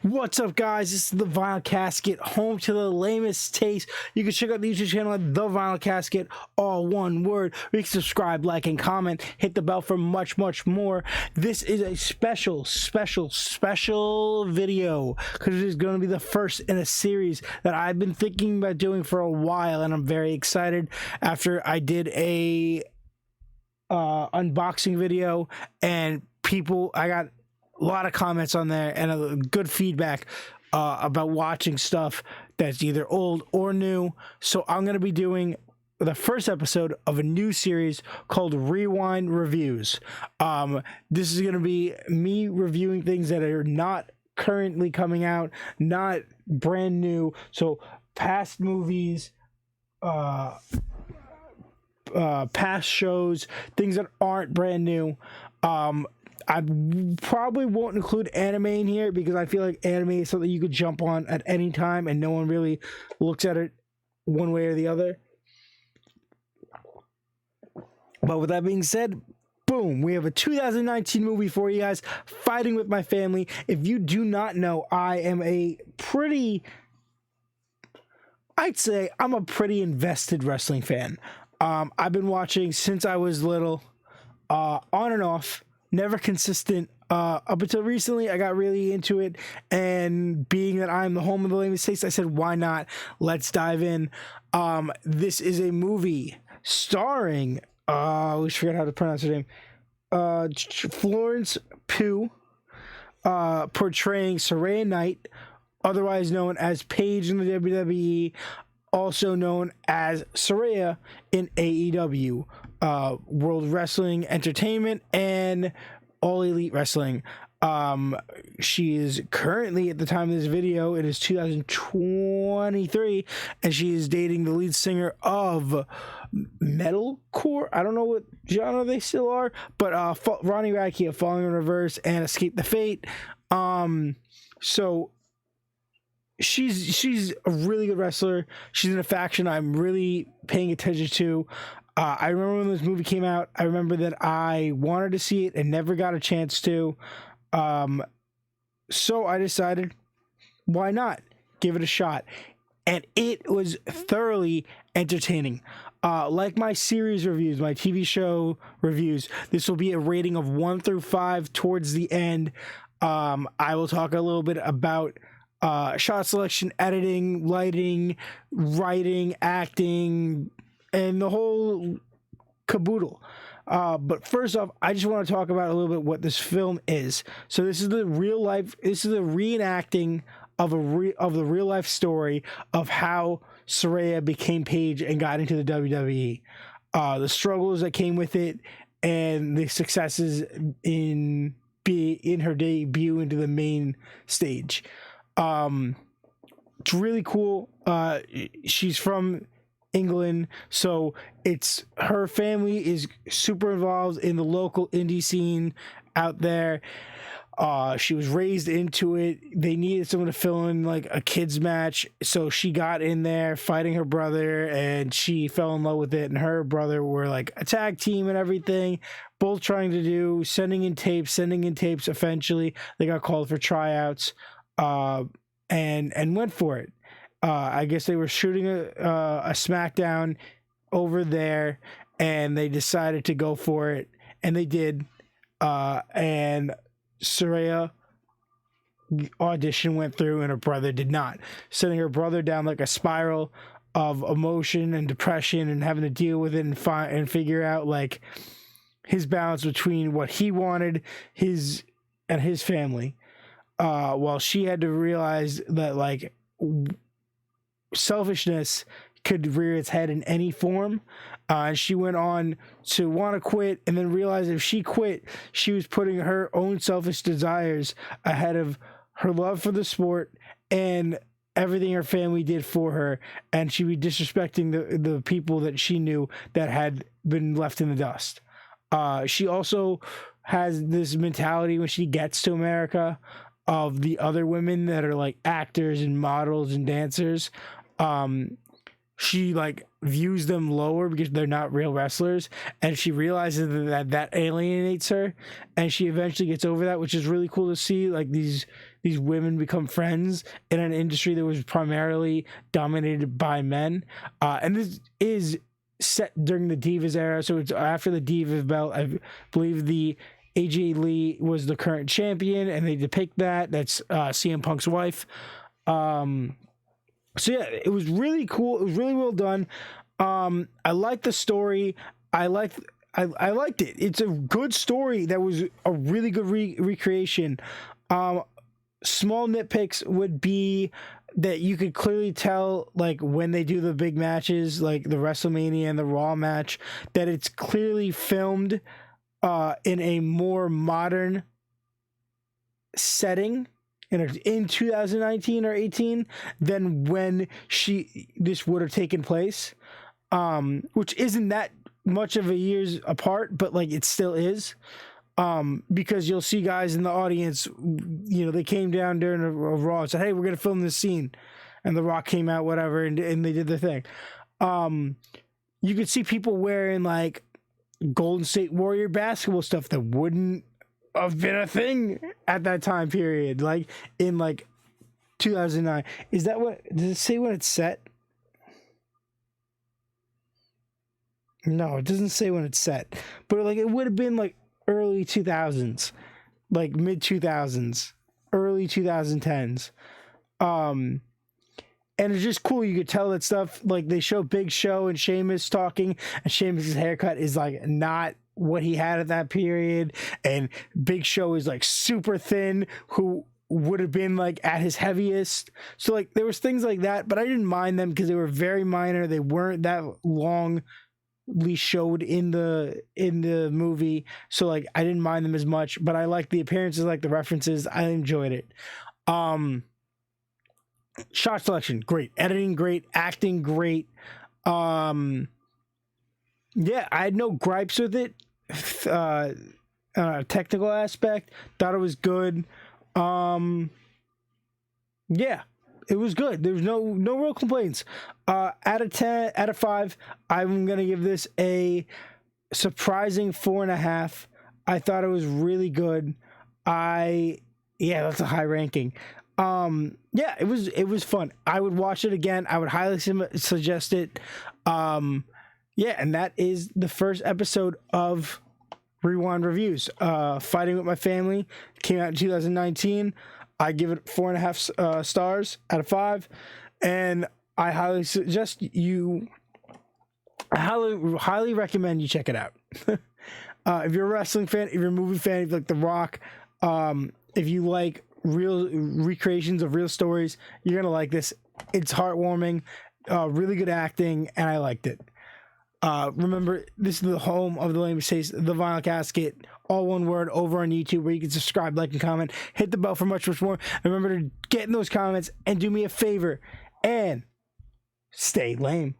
What's up, guys? This is the Vinyl Casket, home to the lamest taste. You can check out the YouTube channel at the Vinyl Casket, all one word. You can subscribe, like, and comment. Hit the bell for much more. This is a special video because it is going to be the first in a series that I've been thinking about doing for a while, and I'm very excited. After I did a unboxing video, and I got a lot of comments on there and a good feedback about watching stuff that's either old or new. So I'm going to be doing the first episode of a new series called Rewind Reviews. This is going to be me reviewing things that are not currently coming out, not brand new. So past movies, past shows, things that aren't brand new. I probably won't include anime in here because I feel like anime is something you could jump on at any time and no one really looks at it one way or the other. But with that being said, boom, we have a 2019 movie for you guys, Fighting With My Family. If you do not know, I'm a pretty invested wrestling fan. I've been watching since I was little, on and off. Never consistent. Up until recently, I got really into it, and being that I'm the home of the lamest taste, I said, why not? Let's dive in. This is a movie starring, I always forget how to pronounce her name, Florence Pugh, portraying Saraya Knight, otherwise known as Paige in the WWE, also known as Saraya in AEW. World Wrestling Entertainment and All Elite Wrestling. She is currently, at the time of this video, it is 2023, and she is dating the lead singer of metalcore. I don't know what genre they still are, but Ronnie Radke of Falling in Reverse and Escape the Fate. So she's a really good wrestler. She's in a faction I'm really paying attention to. I remember when this movie came out, I remember that I wanted to see it and never got a chance to. So I decided, why not give it a shot? And it was thoroughly entertaining. Like my series reviews, my TV show reviews, this will be a rating of 1 through 5 towards the end. I will talk a little bit about shot selection, editing, lighting, writing, acting, and the whole caboodle. But first off, I just want to talk about a little bit what this film is. So this is the reenacting of the real life story of how Saraya became Paige and got into the WWE. The struggles that came with it and the successes in her debut into the main stage. It's really cool. She's from England, so it's her family is super involved in the local indie scene out there. She was raised into it. They needed someone to fill in like a kids match, so she got in there fighting her brother, and she fell in love with it. And her brother were like a tag team and everything, both trying to do sending in tapes. Eventually, they got called for tryouts, and went for it. I guess they were shooting a SmackDown over there, and they decided to go for it, and they did. And Saraya audition went through, and her brother did not, sending her brother down like a spiral of emotion and depression, and having to deal with it and figure out like his balance between what he wanted, his family, while she had to realize that like selfishness could rear its head in any form. And she went on to want to quit, and then realized if she quit, she was putting her own selfish desires ahead of her love for the sport and everything her family did for her, and she'd be disrespecting the people that she knew that had been left in the dust. She also has this mentality when she gets to America of the other women that are like actors and models and dancers. she like views them lower because they're not real wrestlers, and she realizes that alienates her, and she eventually gets over that, which is really cool to see. Like these women become friends in an industry that was primarily dominated by men, and this is set during the Divas era, so it's after the Divas belt. I believe the AJ Lee was the current champion, and they depict that. That's CM Punk's wife. So yeah, it was really cool. It was really well done. I liked the story. I liked it. It's a good story that was a really good recreation. Small nitpicks would be that you could clearly tell, like when they do the big matches, like the WrestleMania and the Raw match, that it's clearly filmed in a more modern setting in 2019 or 18 than when this would have taken place, which isn't that much of a years apart, but like it still is, because you'll see guys in the audience, they came down during a Raw and said, hey, we're gonna film this scene, and The Rock came out, whatever, and they did the thing. You could see people wearing like Golden State Warrior basketball stuff that wouldn't have been a thing at that time period, like in like 2009. Is that what, does it say when it's set? No, it doesn't say when it's set, but like it would have been like early 2000s, like mid 2000s, early 2010s. And it's just cool. You could tell that stuff, like they show Big Show and Sheamus talking, and Sheamus' haircut is like not what he had at that period, and Big Show is like super thin, who would have been like at his heaviest. So like there was things like that, but I didn't mind them because they were very minor. They weren't that longly showed in the movie, so like I didn't mind them as much. But I like the appearances, like the references. I enjoyed it. Shot selection, great. Editing, great. Acting, great. Yeah, I had no gripes with it. Technical aspect, thought it was good. Yeah, it was good. There was no real complaints. Out of 5, I'm gonna give this a surprising 4.5. I thought it was really good. That's a high ranking. Yeah, it was fun. I would watch it again. I would highly suggest it. Yeah, and that is the first episode of Rewind Reviews. Fighting with My Family came out in 2019. I give it 4.5 stars out of 5, and I highly suggest you. I highly recommend you check it out. If you're a wrestling fan, if you're a movie fan, if you like The Rock, if you like real recreations of real stories, you're gonna like this. It's heartwarming, really good acting, and I liked it. Remember, this is the home of the lamest taste, the Vinyl Casket, all one word, over on YouTube, where you can subscribe, like, and comment. Hit the bell for much more. Remember to get in those comments and do me a favor and stay lame.